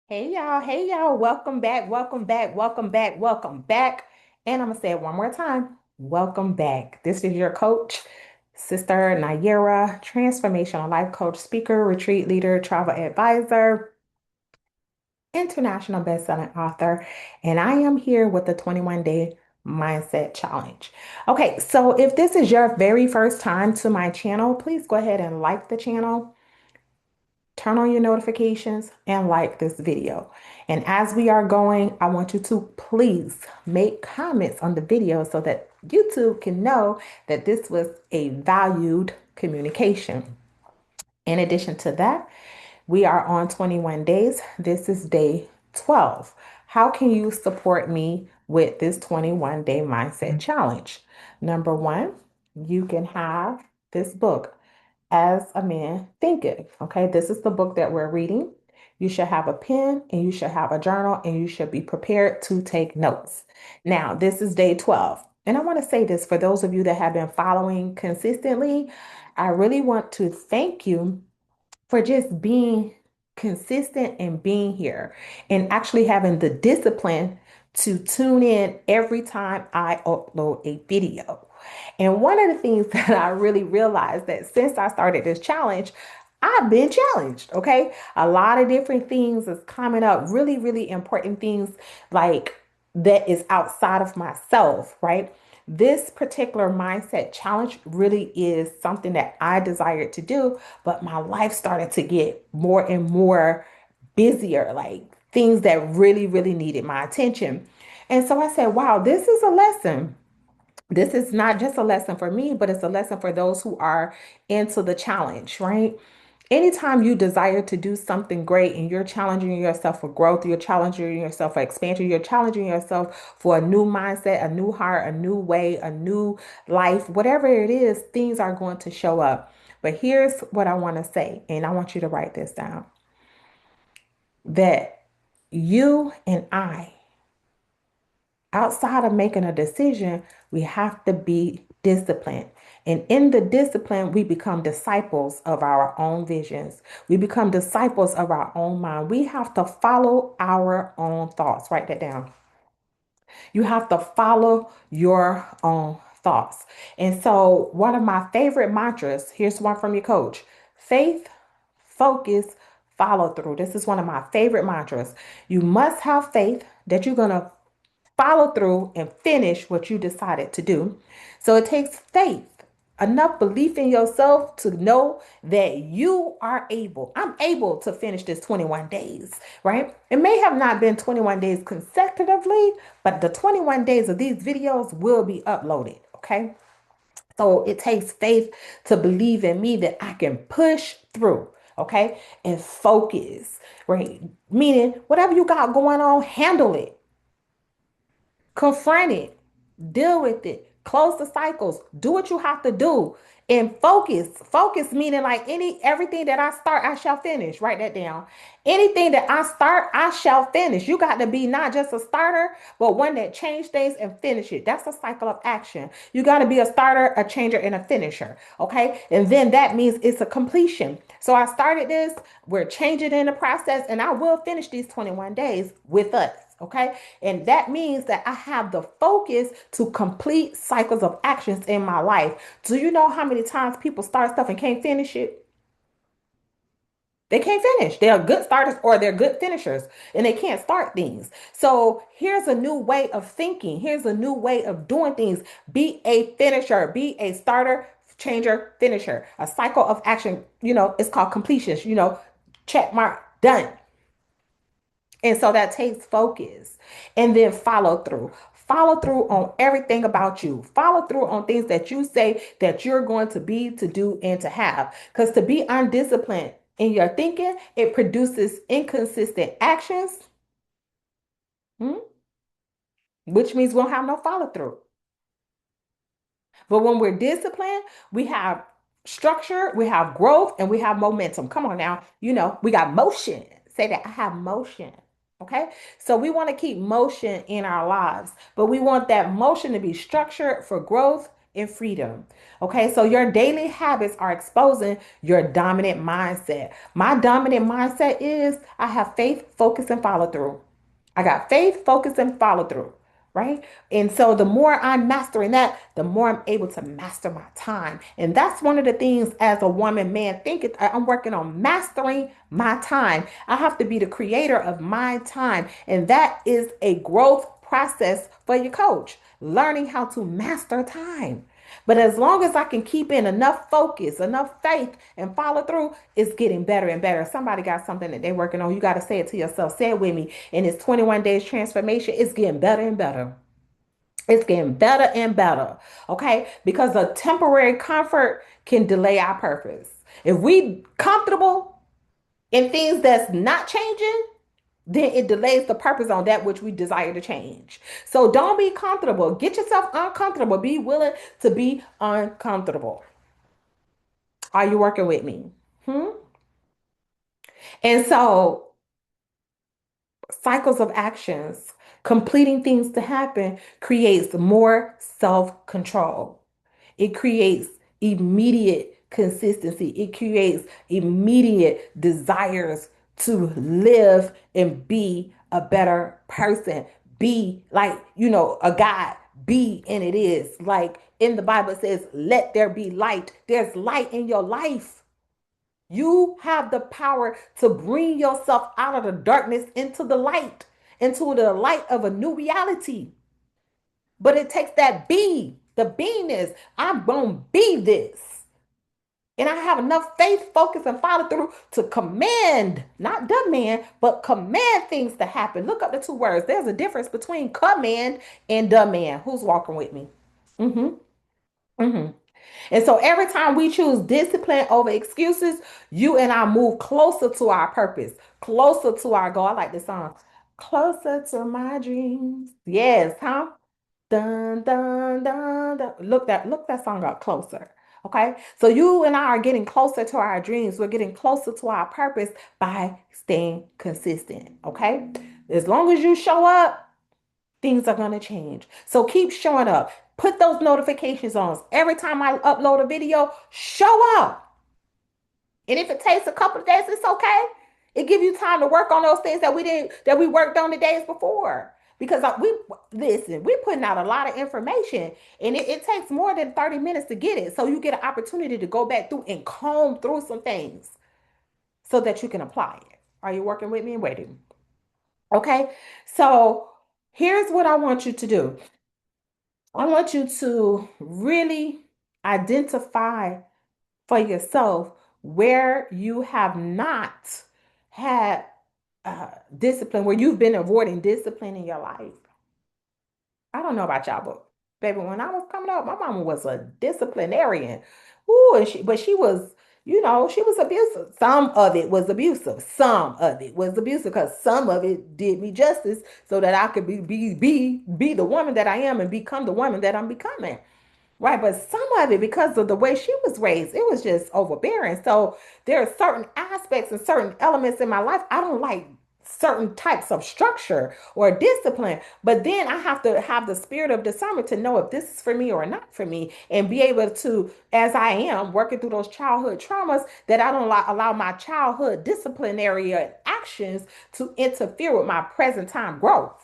Hey y'all, welcome back, welcome back, welcome back, welcome back. And I'm gonna say it one more time. Welcome back. This is your coach, Sister Nayera, transformational life coach, speaker, retreat leader, travel advisor, international best-selling author, and I am here with the 21-day mindset challenge. Okay, so if this is your very first time to my channel, please go ahead and like the channel, turn on your notifications, and like this video. And as we are going, I want you to please make comments on the video so that YouTube can know that this was a valued communication. In addition to that, we are on 21 days. This is day 12. How can you support me with this 21-day mindset challenge? Number one, you can have this book, As a Man Thinketh. Okay, this is the book that we're reading. You should have a pen and you should have a journal and you should be prepared to take notes. Now, this is day 12. And I want to say this for those of you that have been following consistently. I really want to thank you for just being consistent and being here and actually having the discipline to tune in every time I upload a video. And one of the things that I really realized that since I started this challenge, I've been challenged. Okay. A lot of different things is coming up, really, really important things like that is outside of myself, right? This particular mindset challenge really is something that I desired to do, but my life started to get more and more busier, like things that really, really needed my attention. And so I said, wow, this is a lesson. This is not just a lesson for me, but it's a lesson for those who are into the challenge, right? Anytime you desire to do something great and you're challenging yourself for growth, you're challenging yourself for expansion, you're challenging yourself for a new mindset, a new heart, a new way, a new life, whatever it is, things are going to show up. But here's what I want to say, and I want you to write this down, that you and I, outside of making a decision, we have to be disciplined. And in the discipline, we become disciples of our own visions. We become disciples of our own mind. We have to follow our own thoughts. Write that down. You have to follow your own thoughts. And so, one of my favorite mantras, here's one from your coach: faith, focus, follow through. This is one of my favorite mantras. You must have faith that you're going to follow through and finish what you decided to do. So it takes faith, enough belief in yourself to know that you are able. I'm able to finish this 21 days, right? It may have not been 21 days consecutively, but the 21 days of these videos will be uploaded, okay? So it takes faith to believe in me that I can push through, okay? And focus, right? Meaning, whatever you got going on, handle it. Confront it, deal with it, close the cycles, do what you have to do, and focus. Focus meaning like everything that I start, I shall finish. Write that down. Anything that I start, I shall finish. You got to be not just a starter, but one that change things and finish it. That's a cycle of action. You got to be a starter, a changer, and a finisher. Okay. And then that means it's a completion. So I started this, we're changing in the process, and I will finish these 21 days with us. Okay. And that means that I have the focus to complete cycles of actions in my life. Do you know how many times people start stuff and can't finish it? They can't finish. They're good starters or they're good finishers and they can't start things. So here's a new way of thinking. Here's a new way of doing things. Be a finisher, be a starter, changer, finisher. A cycle of action, it's called completion, check mark, done. And so that takes focus and then follow through. Follow through on everything about you. Follow through on things that you say that you're going to be, to do, and to have. Because to be undisciplined in your thinking, it produces inconsistent actions, hmm, which means we'll have no follow through. But when we're disciplined, we have structure, we have growth, and we have momentum. Come on now, we got motion. Say that I have motion. Okay. So we want to keep motion in our lives, but we want that motion to be structured for growth and freedom. Okay, so your daily habits are exposing your dominant mindset. My dominant mindset is I have faith, focus, and follow through. I got faith, focus, and follow through, right? And so the more I'm mastering that, the more I'm able to master my time. And that's one of the things as a woman, man, think it, I'm working on mastering my time. I have to be the creator of my time. And that is a growth process for your coach, learning how to master time. But as long as I can keep in enough focus, enough faith, and follow through, it's getting better and better. Somebody got something that they're working on. You got to say it to yourself. Say it with me. And it's 21 days transformation. It's getting better and better. It's getting better and better. Okay? Because a temporary comfort can delay our purpose. If we comfortable in things that's not changing, then it delays the purpose on that which we desire to change. So don't be comfortable. Get yourself uncomfortable. Be willing to be uncomfortable. Are you working with me? Hmm? And so, cycles of actions, completing things to happen creates more self control. It creates immediate consistency. It creates immediate desires to live and be a better person. Be like, a God. Be, and it is. Like in the Bible it says, let there be light. There's light in your life. You have the power to bring yourself out of the darkness into the light of a new reality. But it takes that be, the beingness. I'm going to be this. And I have enough faith, focus, and follow through to command, not demand, but command things to happen. Look up the two words. There's a difference between command and demand. Who's walking with me? Mm-hmm. Mm-hmm. And so every time we choose discipline over excuses, you and I move closer to our purpose, closer to our goal. I like this song. Closer to my dreams. Yes, huh? Dun dun dun dun. Look that song up closer. Okay. So you and I are getting closer to our dreams. We're getting closer to our purpose by staying consistent. Okay. As long as you show up, things are going to change. So keep showing up. Put those notifications on. Every time I upload a video, show up. And if it takes a couple of days, it's okay. It gives you time to work on those things that we worked on the days before. Because we putting out a lot of information and it takes more than 30 minutes to get it. So you get an opportunity to go back through and comb through some things so that you can apply it. Are you working with me and waiting? Okay. So here's what I want you to do. I want you to really identify for yourself where you have not had discipline, where you've been avoiding discipline in your life. I don't know about y'all, but baby, when I was coming up, my mama was a disciplinarian. Ooh, but she was, she was abusive. Some of it was abusive. Some of it was abusive because some of it did me justice so that I could be the woman that I am and become the woman that I'm becoming. Right, but some of it, because of the way she was raised, it was just overbearing. So there are certain aspects and certain elements in my life I don't like certain types of structure or discipline. But then I have to have the spirit of discernment to know if this is for me or not for me, and be able to, as I am working through those childhood traumas, that I don't allow my childhood disciplinary actions to interfere with my present time growth.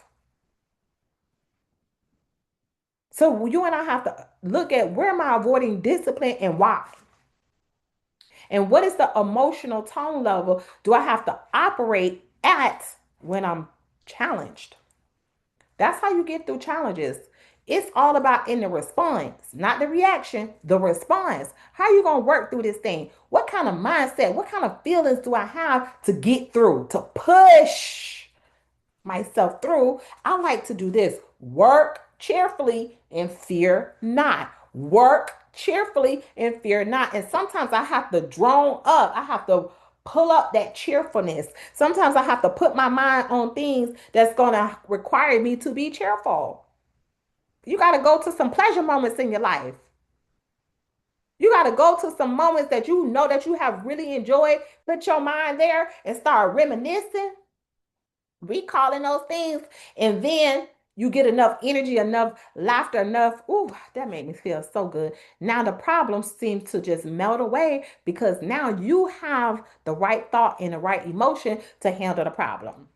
So you and I have to look at where am I avoiding discipline and why? And what is the emotional tone level do I have to operate at when I'm challenged? That's how you get through challenges. It's all about in the response, not the reaction, the response. How are you going to work through this thing? What kind of mindset, what kind of feelings do I have to get through, to push myself through? I like to do this: work cheerfully and fear not. Work cheerfully and fear not. And sometimes I have to drone up, I have to pull up that cheerfulness. Sometimes I have to put my mind on things that's going to require me to be cheerful. You got to go to some pleasure moments in your life. You got to go to some moments that you know that you have really enjoyed. Put your mind there and start reminiscing, recalling those things, and then You get enough energy, enough laughter, enough. Ooh, that made me feel so good. Now the problems seem to just melt away because now you have the right thought and the right emotion to handle the problem.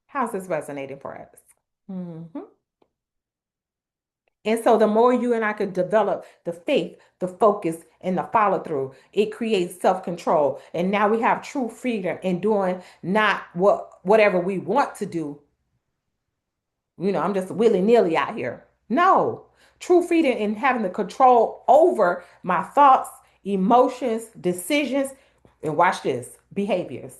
How's this resonating for us? Mhm. And so the more you and I could develop the faith, the focus, and the follow through, it creates self control. And now we have true freedom in doing not whatever we want to do. I'm just willy nilly out here. No, true freedom in having the control over my thoughts, emotions, decisions, and watch this, behaviors.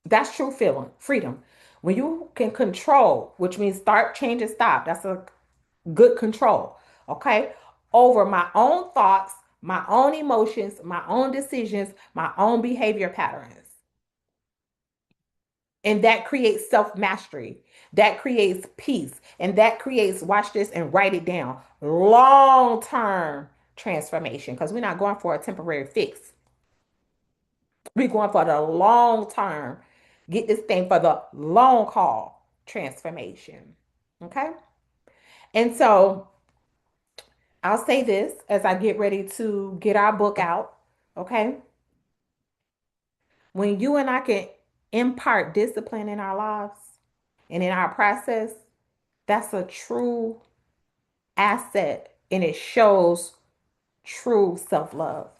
That's true feeling, freedom. When you can control, which means start, change, and stop. That's a good control, okay? Over my own thoughts, my own emotions, my own decisions, my own behavior patterns. And that creates self mastery. That creates peace. And that creates, watch this and write it down, long term transformation. Because we're not going for a temporary fix. We're going for the long term. Get this thing for the long haul transformation. Okay. And so I'll say this as I get ready to get our book out. Okay. When you and I can impart discipline in our lives and in our process, that's a true asset and it shows true self love.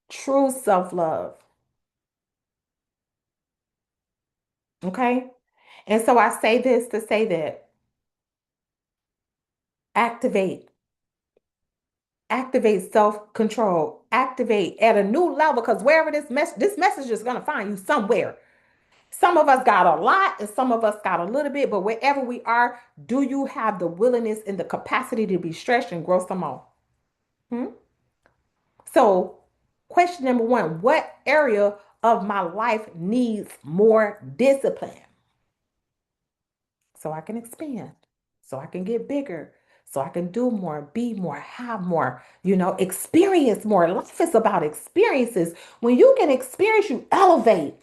True self love. Okay. And so I say this to say that activate, activate self control, activate at a new level because wherever this message is going to find you somewhere. Some of us got a lot and some of us got a little bit, but wherever we are, do you have the willingness and the capacity to be stretched and grow some more? Hmm? So, question number one, what area of my life needs more discipline so I can expand, so I can get bigger, so I can do more, be more, have more, experience more? Life is about experiences. When you can experience, you elevate.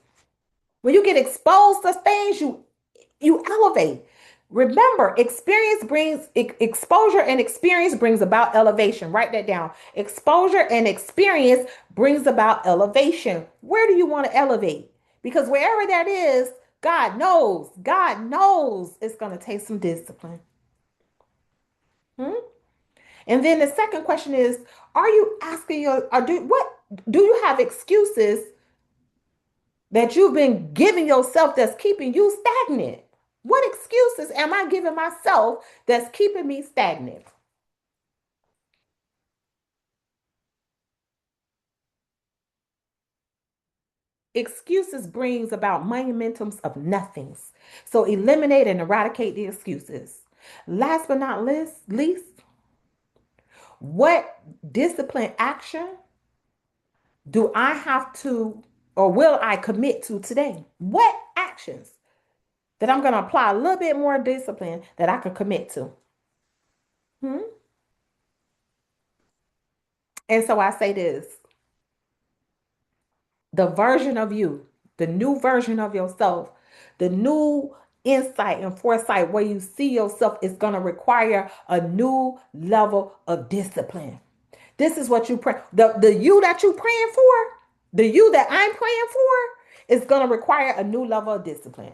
When you get exposed to things, you elevate. Remember, experience brings exposure and experience brings about elevation. Write that down. Exposure and experience brings about elevation. Where do you want to elevate? Because wherever that is, God knows it's going to take some discipline. Hmm? And then the second question is, are you asking do you have excuses that you've been giving yourself that's keeping you stagnant? What excuses am I giving myself that's keeping me stagnant? Excuses brings about monumentums of nothings. So eliminate and eradicate the excuses. Last but not least, what discipline action do I have to or will I commit to today? What actions that I'm going to apply a little bit more discipline that I can commit to? Hmm? And so I say this, the version of you, the new version of yourself, the new insight and foresight where you see yourself is going to require a new level of discipline. This is what you pray. The you that you praying for, the you that I'm praying for, is going to require a new level of discipline.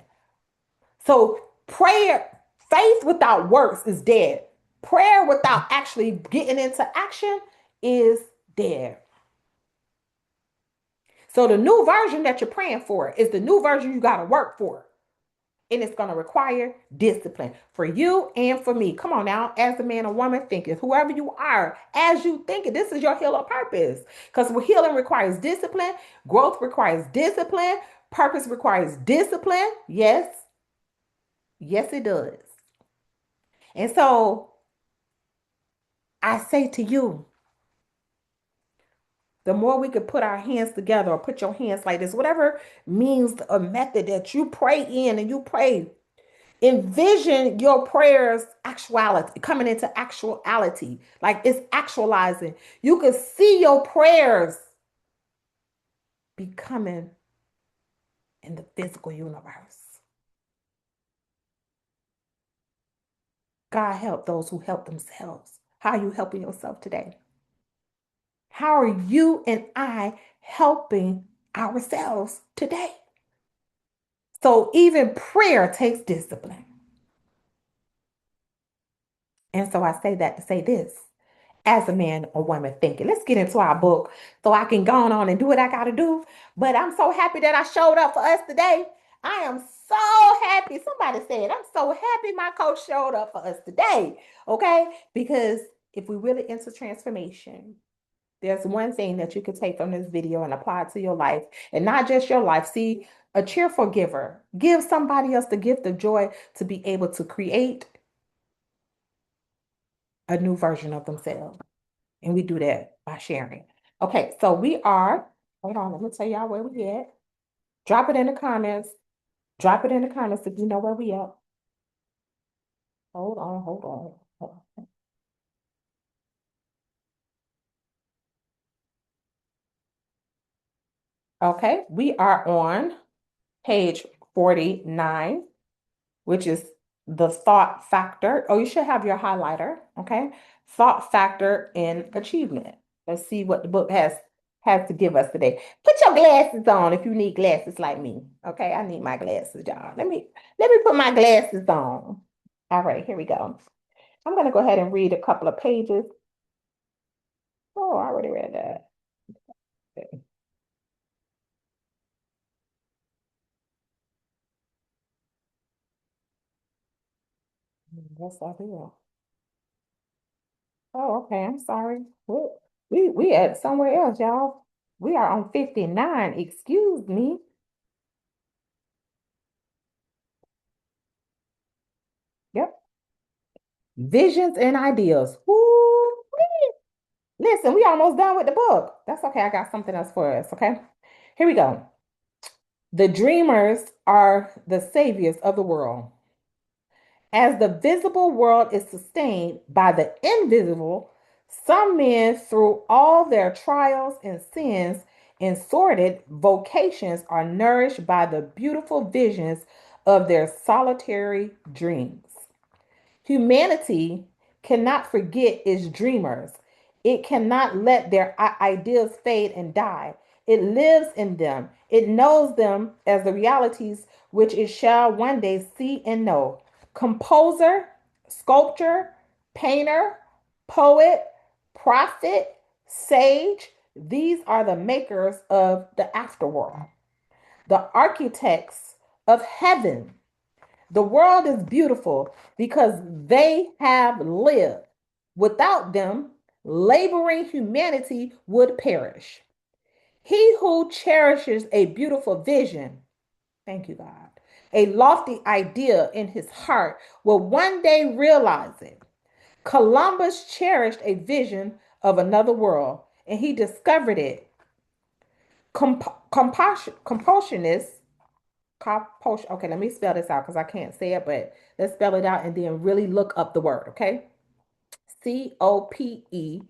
So prayer, faith without works is dead. Prayer without actually getting into action is dead. So the new version that you're praying for is the new version you got to work for. And it's going to require discipline for you and for me. Come on now, as a man or woman thinking, whoever you are, as you think it, this is your healing purpose. Because healing requires discipline, growth requires discipline, purpose requires discipline. Yes, yes, it does. And so I say to you, the more we could put our hands together or put your hands like this, whatever means a method that you pray in and you pray, envision your prayers actuality coming into actuality, like it's actualizing. You could see your prayers becoming in the physical universe. God help those who help themselves. How are you helping yourself today? How are you and I helping ourselves today? So even prayer takes discipline. And so I say that to say this as a man or woman thinking. Let's get into our book so I can go on and do what I got to do. But I'm so happy that I showed up for us today. I am so happy. Somebody said, I'm so happy my coach showed up for us today. Okay? Because if we really enter transformation, there's one thing that you could take from this video and apply it to your life, and not just your life. See, a cheerful giver. Give somebody else the gift of joy to be able to create a new version of themselves. And we do that by sharing. Okay, so we are, hold on, let me tell y'all where we at. Drop it in the comments. Drop it in the comments if you know where we at. Hold on, hold on. Hold on. Okay, we are on page 49, which is the thought factor. Oh, you should have your highlighter, okay? Thought factor in achievement. Let's see what the book has to give us today. Put your glasses on if you need glasses like me. Okay, I need my glasses, y'all. Let me put my glasses on. All right, here we go. I'm gonna go ahead and read a couple of pages. Oh, I already read that. Okay. Yes, I will. Oh, okay. I'm sorry. We at somewhere else, y'all. We are on 59. Excuse me. Yep. Visions and ideals. Woo! Listen, we almost done with the book. That's okay. I got something else for us. Okay. Here we go. The dreamers are the saviors of the world. As the visible world is sustained by the invisible, some men, through all their trials and sins and sordid vocations, are nourished by the beautiful visions of their solitary dreams. Humanity cannot forget its dreamers. It cannot let their ideas fade and die. It lives in them. It knows them as the realities which it shall one day see and know. Composer, sculptor, painter, poet, prophet, sage, these are the makers of the afterworld, the architects of heaven. The world is beautiful because they have lived. Without them, laboring humanity would perish. He who cherishes a beautiful vision, thank you, God, a lofty idea in his heart will one day realize it. Columbus cherished a vision of another world and he discovered it. Compulsionists compulsion. Okay, let me spell this out because I can't say it, but let's spell it out and then really look up the word. Okay, Copernicus.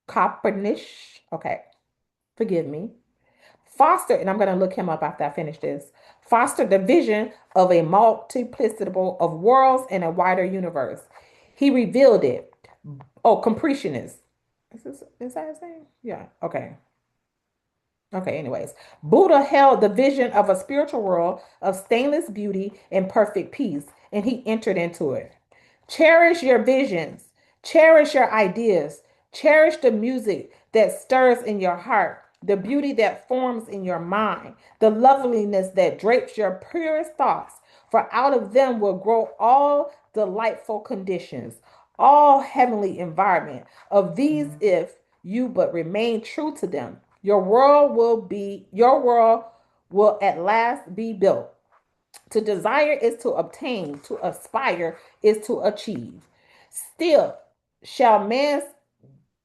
Copernicus. Okay, forgive me. Foster, and I'm going to look him up after I finish this. Foster the vision of a multiplicity of worlds and a wider universe. He revealed it. Oh, Compressionists. Is that his name? Yeah. Okay. Okay, anyways, Buddha held the vision of a spiritual world of stainless beauty and perfect peace, and he entered into it. Cherish your visions, cherish your ideas, cherish the music that stirs in your heart, the beauty that forms in your mind, the loveliness that drapes your purest thoughts, for out of them will grow all delightful conditions, all heavenly environment. Of these, if you but remain true to them, your world will at last be built. To desire is to obtain, to aspire is to achieve. Still shall man's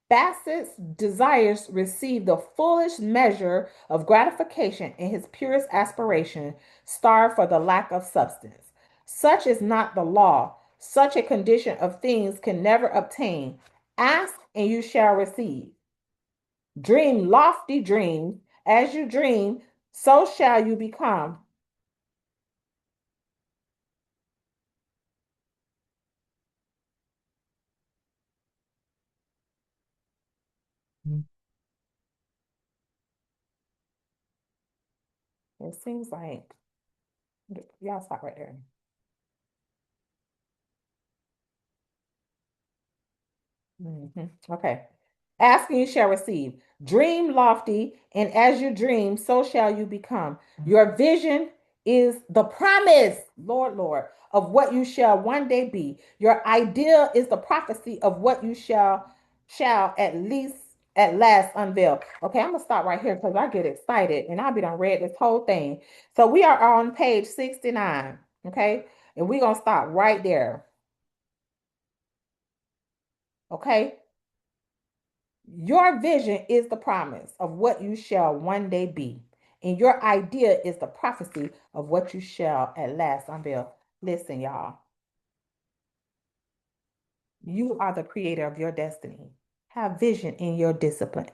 basest desires receive the fullest measure of gratification in his purest aspiration, starved for the lack of substance. Such is not the law. Such a condition of things can never obtain. Ask and you shall receive. Dream lofty dreams. As you dream, so shall you become. It seems like y'all stop right there. Okay. Ask and you shall receive. Dream lofty, and as you dream, so shall you become. Your vision is the promise, Lord, of what you shall one day be. Your idea is the prophecy of what you shall at last unveil. Okay, I'm gonna stop right here because I get excited and I'll be done read this whole thing. So we are on page 69. Okay, and we're gonna stop right there. Okay. Your vision is the promise of what you shall one day be, and your idea is the prophecy of what you shall at last unveil. Listen, y'all, you are the creator of your destiny. Have vision in your discipline,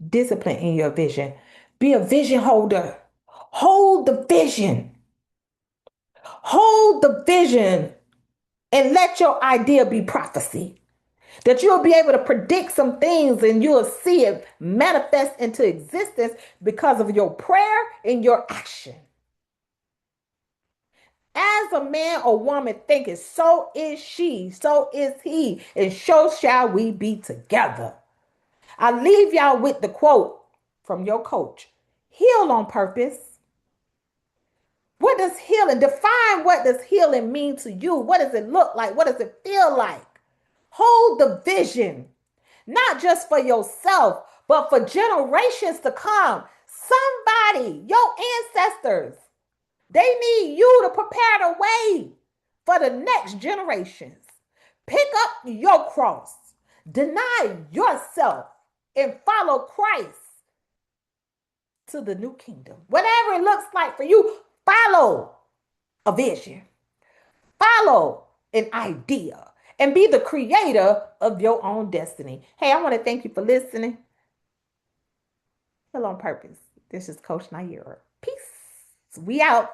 discipline in your vision. Be a vision holder. Hold the vision. Hold the vision and let your idea be prophecy. That you'll be able to predict some things and you'll see it manifest into existence because of your prayer and your action. As a man or woman thinketh, so is she, so is he, and so shall we be together. I leave y'all with the quote from your coach: heal on purpose. What does healing define? What does healing mean to you? What does it look like? What does it feel like? Hold the vision, not just for yourself, but for generations to come. Somebody, your ancestors, they need you to prepare the way for the next generations. Pick up your cross, deny yourself, and follow Christ to the new kingdom. Whatever it looks like for you, follow a vision, follow an idea, and be the creator of your own destiny. Hey, I want to thank you for listening. Heal on purpose. This is Coach Naira. Peace. We out.